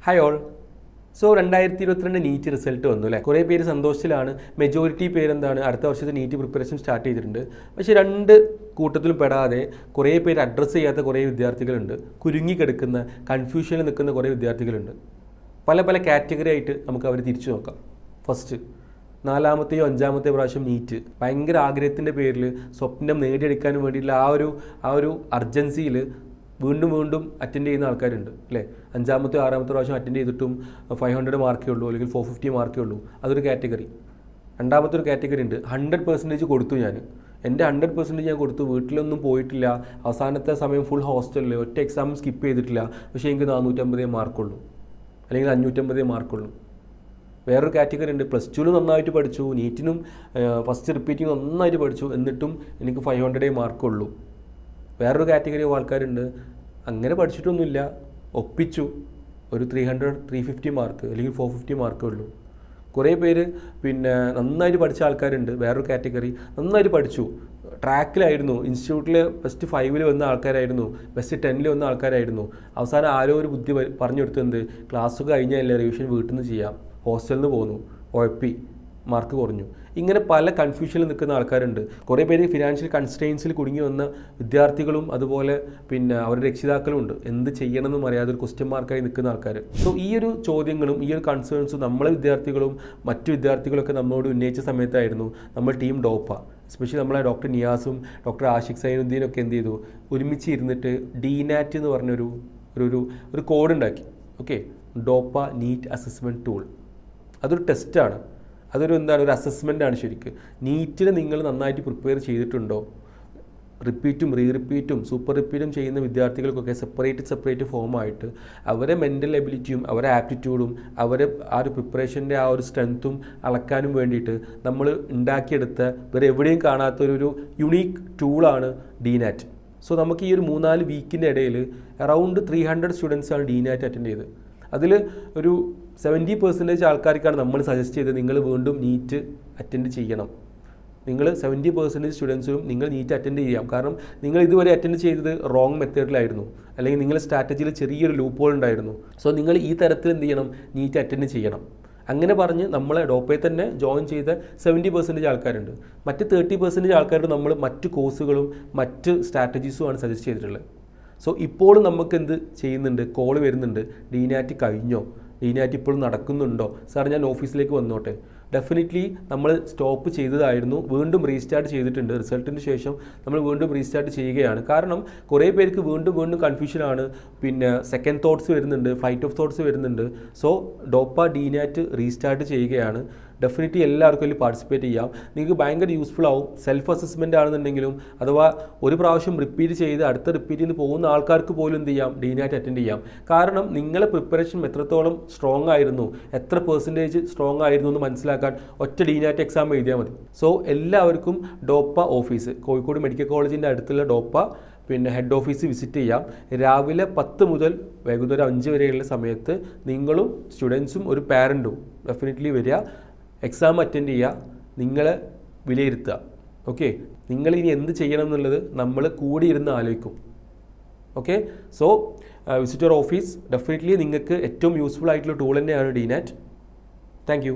Hi all. So, 2022 NEET result വന്നു അല്ലേ. കുറേ പേര് സന്തോഷത്തിലാണ്. മെജോറിറ്റി പേരെന്താണ് അടുത്ത വർഷത്തെ NEET പ്രിപ്പറേഷൻ സ്റ്റാർട്ട് ചെയ്തിട്ടുണ്ട്. പക്ഷേ രണ്ട് കൂട്ടത്തിലും പെടാതെ കുറേ പേര് അഡ്രസ്സ് ചെയ്യാത്ത കുറേ വിദ്യാർത്ഥികളുണ്ട്. കുരുങ്ങിക്കിടക്കുന്ന കൺഫ്യൂഷനിൽ നിൽക്കുന്ന കുറേ വിദ്യാർത്ഥികളുണ്ട്. പല കാറ്റഗറി ആയിട്ട് നമുക്ക് അവരെ തിരിച്ചു നോക്കാം. ഫസ്റ്റ്, നാലാമത്തെയോ അഞ്ചാമത്തെ പ്രാവശ്യം നീറ്റ് ഭയങ്കര ആഗ്രഹത്തിൻ്റെ പേരിൽ സ്വപ്നം നേടിയെടുക്കാനും വേണ്ടിയിട്ടുള്ള ആ ഒരു അർജൻസിയിൽ വീണ്ടും അറ്റൻഡ് ചെയ്യുന്ന ആൾക്കാരുണ്ട് അല്ലേ. അഞ്ചാമത്തെ ആറാമത്തെ പ്രാവശ്യം അറ്റൻഡ് ചെയ്തിട്ടും 500 മാർക്കേ ഉള്ളൂ അല്ലെങ്കിൽ 450 മാർക്കേ ഉള്ളൂ. അതൊരു കാറ്റഗറി. രണ്ടാമത്തെ ഒരു കാറ്റഗറി ഉണ്ട്, 100% കൊടുത്തു. എൻ്റെ 100% ഞാൻ കൊടുത്തു, വീട്ടിലൊന്നും പോയിട്ടില്ല, അവസാനത്തെ സമയം ഫുൾ ഹോസ്റ്റലിൽ ഒറ്റ എക്സാം സ്കിപ്പ് ചെയ്തിട്ടില്ല, പക്ഷേ എനിക്ക് 450 മാർക്കുള്ളൂ അല്ലെങ്കിൽ 550 മാർക്കുള്ളൂ. വേറൊരു കാറ്റഗറി ഉണ്ട്, +2 നന്നായിട്ട് പഠിച്ചു, നീറ്റിനും ഫസ്റ്റ് റിപ്പീറ്റിംഗ് നന്നായിട്ട് പഠിച്ചു, എന്നിട്ടും എനിക്ക് 500 മാർക്കുള്ളൂ. വേറൊരു കാറ്റഗറി ഓഫ് ആൾക്കാരുണ്ട്, അങ്ങനെ പഠിച്ചിട്ടൊന്നുമില്ല, ഒപ്പിച്ചു, ഒരു 300-350 മാർക്ക് അല്ലെങ്കിൽ 450 മാർക്കേ ഉള്ളൂ. കുറേ പേര് നന്നായിട്ട് പഠിച്ച ആൾക്കാരുണ്ട്. വേറൊരു കാറ്റഗറി, നന്നായിട്ട് പഠിച്ചു, ട്രാക്കിലായിരുന്നു, ഇൻസ്റ്റിറ്റ്യൂട്ടിൽ ബെസ്റ്റ് 5 വന്ന ആൾക്കാരായിരുന്നു, ബെസ്റ്റ് 10 വന്ന ആൾക്കാരായിരുന്നു. അവസാനം ആരോ ഒരു ബുദ്ധി പറഞ്ഞു കൊടുത്തത്, ക്ലാസ് കഴിഞ്ഞാൽ റിവിഷൻ വീട്ടിൽ നിന്ന് ചെയ്യാം, ഹോസ്റ്റലിൽ നിന്ന് പോന്നു, ഒഴപ്പി, മാർക്ക് കുറഞ്ഞു. ഇങ്ങനെ പല കൺഫ്യൂഷനിൽ നിൽക്കുന്ന ആൾക്കാരുണ്ട്. കുറേ പേര് ഫിനാൻഷ്യൽ കൺസ്ട്രെയിൻസിൽ കുടുങ്ങി വന്ന വിദ്യാർത്ഥികളും അതുപോലെ അവരുടെ രക്ഷിതാക്കളും ഉണ്ട്. എന്ത് ചെയ്യണമെന്നും അറിയാതെ ഒരു ക്വസ്റ്റ്യൻ മാർക്കായി നിൽക്കുന്ന ആൾക്കാർ. സോ ഈ ഒരു ചോദ്യങ്ങളും ഈ ഒരു കൺസേൺസും നമ്മളെ വിദ്യാർത്ഥികളും മറ്റു വിദ്യാർത്ഥികളൊക്കെ നമ്മളോട് ഉന്നയിച്ച സമയത്തായിരുന്നു നമ്മൾ ടീം ഡോപ്പ, എസ്പെഷ്യലി നമ്മളെ ഡോക്ടർ നിയാസും ഡോക്ടർ ആഷിഖ് സൈനുദ്ദീനും ഒക്കെ എന്ത് ചെയ്തു, ഒരുമിച്ച് ഇരുന്നിട്ട് DNAT എന്ന് പറഞ്ഞൊരു ഒരു കോഡ് ഉണ്ടാക്കി. ഓക്കെ, ഡോപ്പ നീറ്റ് അസസ്മെൻറ്റ് ടൂൾ. അതൊരു ടെസ്റ്റാണ്, ഒരു അസസ്മെൻ്റാണ്. ശരിക്കും നീറ്റിന് നിങ്ങൾ നന്നായിട്ട് പ്രിപ്പയർ ചെയ്തിട്ടുണ്ടോ, റിപ്പീറ്റും റിപ്പീറ്റും സൂപ്പർ റിപ്പീറ്റും ചെയ്യുന്ന വിദ്യാർത്ഥികൾക്കൊക്കെ സെപ്പറേറ്റ് ഫോമായിട്ട് അവരെ മെൻ്റൽ എബിലിറ്റിയും അവരെ ആപ്റ്റിറ്റ്യൂഡും അവരെ ആ ഒരു പ്രിപ്പറേഷൻ്റെ ആ ഒരു സ്ട്രെങ്ത്തും അളക്കാനും വേണ്ടിയിട്ട് നമ്മൾ ഉണ്ടാക്കിയെടുത്ത വേറെ എവിടെയും കാണാത്തൊരു യുണീക്ക് ടൂളാണ് DNAT. സോ നമുക്ക് ഈ ഒരു 3-4 വീക്കിൻ്റെ ഇടയിൽ അറൗണ്ട് 300 സ്റ്റുഡൻസാണ് DNAT അറ്റൻഡ് ചെയ്തത്. അതിൽ ഒരു 70% ആൾക്കാർക്കാണ് നമ്മൾ സജസ്റ്റ് ചെയ്തത്, നിങ്ങൾ വീണ്ടും നീറ്റ് അറ്റൻഡ് ചെയ്യണം. നിങ്ങൾ 70% സ്റ്റുഡൻസിനും നിങ്ങൾ നീറ്റ് അറ്റൻഡ് ചെയ്യാം. കാരണം നിങ്ങൾ ഇതുവരെ അറ്റൻഡ് ചെയ്തത് റോങ് മെത്തേഡിലായിരുന്നു, അല്ലെങ്കിൽ നിങ്ങളുടെ സ്ട്രാറ്റജിയിൽ ചെറിയൊരു ലൂപ്പ് ഹോൾ ഉണ്ടായിരുന്നു. സോ നിങ്ങൾ ഈ തരത്തിൽ എന്ത് ചെയ്യണം, നീറ്റ് അറ്റൻഡ് ചെയ്യണം. അങ്ങനെ പറഞ്ഞ് നമ്മളെ ഡോപ്പയിൽ തന്നെ ജോയിൻ ചെയ്ത 70% ആൾക്കാരുണ്ട്. മറ്റ് 30% ആൾക്കാരോട് നമ്മൾ മറ്റ് കോഴ്സുകളും മറ്റ് സ്ട്രാറ്റജീസുമാണ് സജസ്റ്റ് ചെയ്തിട്ടുള്ളത്. സോ ഇപ്പോഴും നമുക്ക് എന്ത് ചെയ്യുന്നുണ്ട്, കോൾ വരുന്നുണ്ട്, DNAT കഴിഞ്ഞോ, DNAT ഇപ്പോഴും നടക്കുന്നുണ്ടോ, സാർ ഞാൻ ഓഫീസിലേക്ക് വന്നോട്ടെ. ഡെഫിനറ്റ്ലി നമ്മൾ സ്റ്റോപ്പ് ചെയ്തതായിരുന്നു, വീണ്ടും റീസ്റ്റാർട്ട് ചെയ്തിട്ടുണ്ട്. റിസൾട്ടിന് ശേഷം നമ്മൾ വീണ്ടും റീസ്റ്റാർട്ട് ചെയ്യുകയാണ്. കാരണം കുറേ പേർക്ക് വീണ്ടും കൺഫ്യൂഷനാണ്, സെക്കൻഡ് തോട്ട്സ് വരുന്നുണ്ട്, ഫ്ലൈറ്റ് ഓഫ് തോട്ട്സ് വരുന്നുണ്ട്. സോ ഡോപ്പ DNAT റീസ്റ്റാർട്ട് ചെയ്യുകയാണ്. ഡെഫിനറ്റ്ലി എല്ലാവർക്കും അതിൽ പാർട്ടിസിപ്പേറ്റ് ചെയ്യാം. നിങ്ങൾക്ക് ഭയങ്കര യൂസ്ഫുൾ ആവും. സെൽഫ് അസസ്മെൻ്റ് ആണെന്നുണ്ടെങ്കിലും അഥവാ ഒരു പ്രാവശ്യം റിപ്പീറ്റ് ചെയ്ത് അടുത്ത റിപ്പീറ്റിൽ നിന്ന് പോകുന്ന ആൾക്കാർക്ക് പോലും എന്ത് ചെയ്യാം, DNAT അറ്റൻഡ് ചെയ്യാം. കാരണം നിങ്ങളെ പ്രിപ്പറേഷൻ എത്രത്തോളം സ്ട്രോങ് ആയിരുന്നു, എത്ര പെർസെൻറ്റേജ് സ്ട്രോങ് ആയിരുന്നു എന്ന് മനസ്സിലാക്കാൻ ഒറ്റ DNAT എക്സാം എഴുതിയാൽ മതി. സോ എല്ലാവർക്കും ഡോപ്പ ഓഫീസ്, കോഴിക്കോട് മെഡിക്കൽ കോളേജിൻ്റെ അടുത്തുള്ള ഡോപ്പ ഹെഡ് ഓഫീസ് വിസിറ്റ് ചെയ്യാം. രാവിലെ 10 മുതൽ വൈകുന്നേരം 5 വരെയുള്ള സമയത്ത് നിങ്ങളും സ്റ്റുഡൻസും ഒരു പാരൻറ്റും ഡെഫിനറ്റ്ലി വരിക, എക്സാം അറ്റൻഡ് ചെയ്യുക, നിങ്ങളെ വിലയിരുത്തുക. ഓക്കെ, നിങ്ങളിനി എന്ത് ചെയ്യണം എന്നുള്ളത് നമ്മൾ കൂടിയിരുന്ന് ആലോചിക്കും. Okay, so visit your office. Definitely നിങ്ങൾക്ക് ഏറ്റവും യൂസ്ഫുൾ ആയിട്ടുള്ള ടൂൾ തന്നെയാണ് DNAT. Thank you.